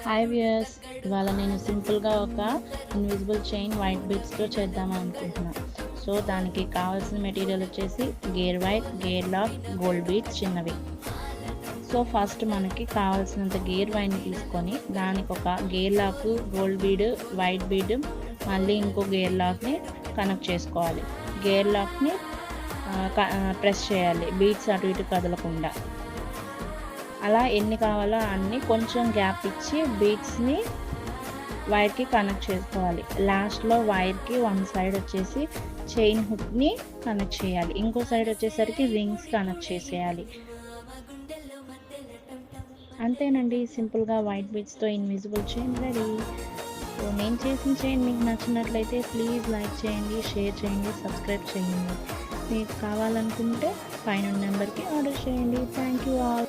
Hi viewers, ఇవాళ నేను సింపుల్గా ఒక ఇన్విజిబుల్ చైన్ వైట్ బీడ్స్తో చేద్దామని అనుకుంటున్నాను. సో దానికి కావాల్సిన మెటీరియల్ వచ్చేసి gear wire, gear lock, gold beads చిన్నవి. సో ఫస్ట్ మనకి కావాల్సినంత గేర్ వైర్ని తీసుకొని దానికి ఒక gear lock, gold bead, white bead, మళ్ళీ ఇంకో గేర్ లాక్ని కనెక్ట్ చేసుకోవాలి. గేర్ లాక్ని ప్రెస్ చేయాలి, బీడ్స్ అటు ఇటు కదలకుండా. అలా ఎన్ని కావాలో అన్ని కొంచెం గ్యాప్ ఇచ్చి బీడ్స్ని వైర్కి కనెక్ట్ చేసుకోవాలి. లాస్ట్లో వైర్కి వన్ సైడ్ వచ్చేసి చైన్ హుక్ని కనెక్ట్ చేయాలి, ఇంకో సైడ్ వచ్చేసరికి రింగ్స్ కనెక్ట్ చేసేయాలి. అంతేనండి, సింపుల్గా వైట్ బీడ్స్తో ఇన్విజిబుల్ చైన్ రెడీ. సో నేను చేసిన చైన్ మీకు నచ్చినట్లయితే ప్లీజ్ లైక్ చేయండి, షేర్ చేయండి, సబ్స్క్రైబ్ చేయండి. మీకు కావాలనుకుంటే పైన నెంబర్కి ఆర్డర్ చేయండి. Thank you all.